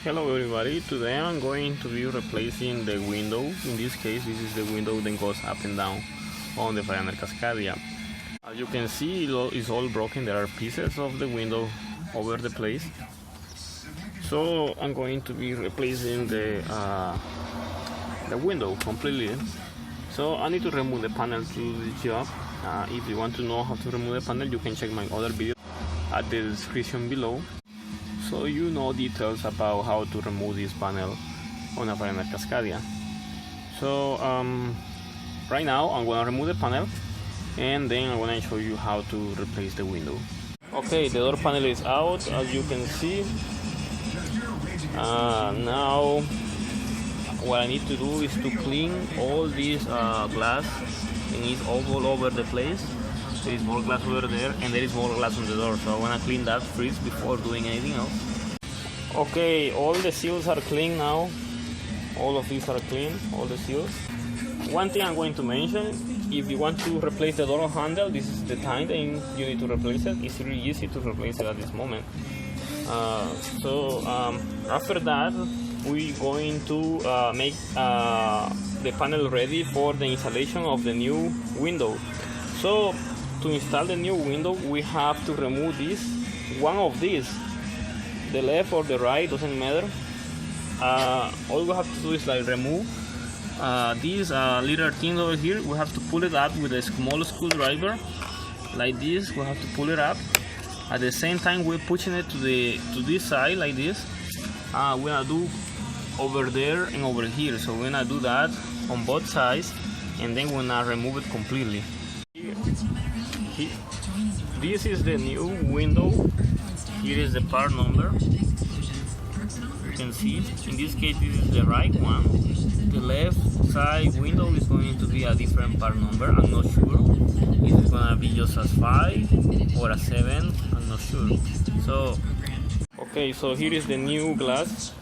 Hello everybody, today I'm going to be replacing the window. In this case, this is the window that goes up and down on the Freightliner Cascadia. As you can see, it's all broken. There are pieces of the window over the place. So I'm going to be replacing the window completely. So I need to remove the panel to do the job. If you want to know how to remove the panel, you can check my other video at the description below, so you know details about how to remove this panel on a Freightliner Cascadia. So right now I'm going to remove the panel, and then I'm going to show you how to replace the window. Okay, the door panel is out, as you can see. Now what I need to do is to clean all this glass, and it's all over the place. There is more glass over there, and there is more glass on the door, so I want to clean that first before doing anything else. Okay, all the seals are clean now. All of these are clean, all the seals. One thing I'm going to mention, if you want to replace the door handle, this is the time that you need to replace it. It's really easy to replace it at this moment. After that, we're going to make the panel ready for the installation of the new window. So to install the new window, we have to remove one of these, the left or the right, doesn't matter. All we have to do is like remove this little thing over here. We have to pull it up with a small screwdriver like this. We have to pull it up. At the same time, we're pushing it to this side like this. We're gonna do over there and over here, so we're gonna do that on both sides, and then we're gonna remove it completely. This is the new window. Here is the part number. You can see, in this case, this is the right one. The left side window is going to be a different part number. I'm not sure if it's gonna be just a 5 or a 7. I'm not sure. So okay, so here is the new glass.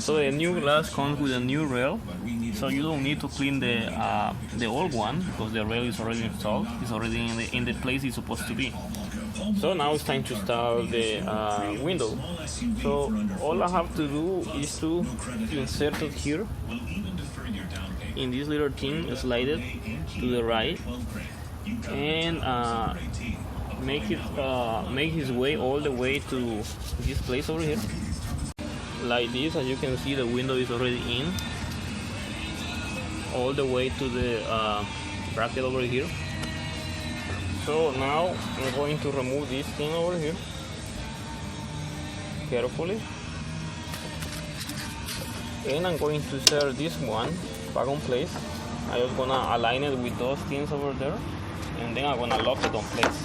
So the new glass comes with a new rail, so you don't need to clean the old one because the rail is already installed. It's already in the place it's supposed to be. So now it's time to install the window. So all I have to do is to insert it here in this little thing, slide it to the right, and make his way all the way to this place over here like this. As you can see, the window is already in all the way to the bracket over here. So now I'm going to remove this thing over here carefully, and I'm going to insert this one back on place. I'm just gonna align it with those things over there, and then I'm gonna lock it on place.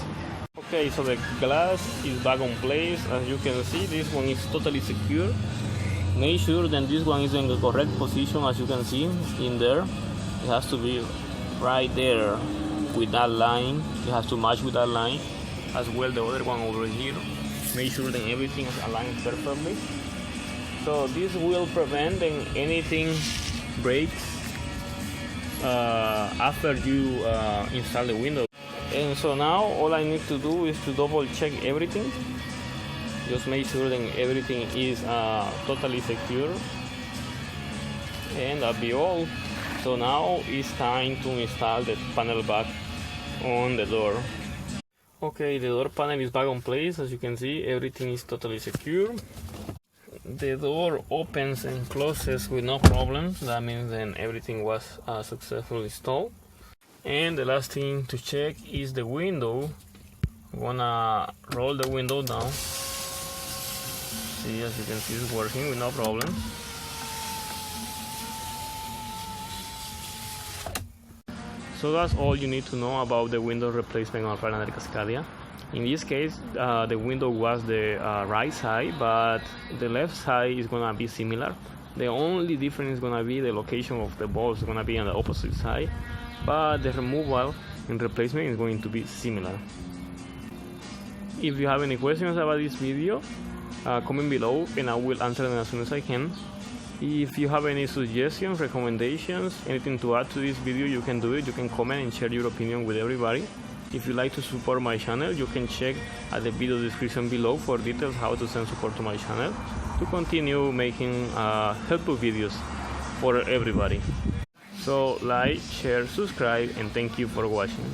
Okay, so the glass is back on place. As you can see, this one is totally secure. Make sure that this one is in the correct position. As you can see in there, it has to be right there with that line. It has to match with that line as well. The other one over here, make sure that everything is aligned perfectly. So this will prevent anything breaks after you install the window. And so now all I need to do is to double check everything. Just make sure that everything is totally secure, and that'll be all. So now it's time to install the panel back on the door. Okay, the door panel is back on place. As you can see, everything is totally secure. The door opens and closes with no problems. That means then everything was successfully installed. And the last thing to check is the window. I'm gonna roll the window down. See, as you can see, it's working with no problem. So that's all you need to know about the window replacement on Freightliner Cascadia. In this case, the window was the right side, but the left side is gonna be similar. The only difference is gonna be the location of the balls. Is gonna be on the opposite side, but the removal and replacement is going to be similar. If you have any questions about this video, comment below and I will answer them as soon as I can. If you have any suggestions, recommendations, anything to add to this video, you can do it. You can comment and share your opinion with everybody. If you like to support my channel, you can check at the video description below for details how to send support to my channel. to continue making helpful videos for everybody. So like, share, subscribe, and thank you for watching.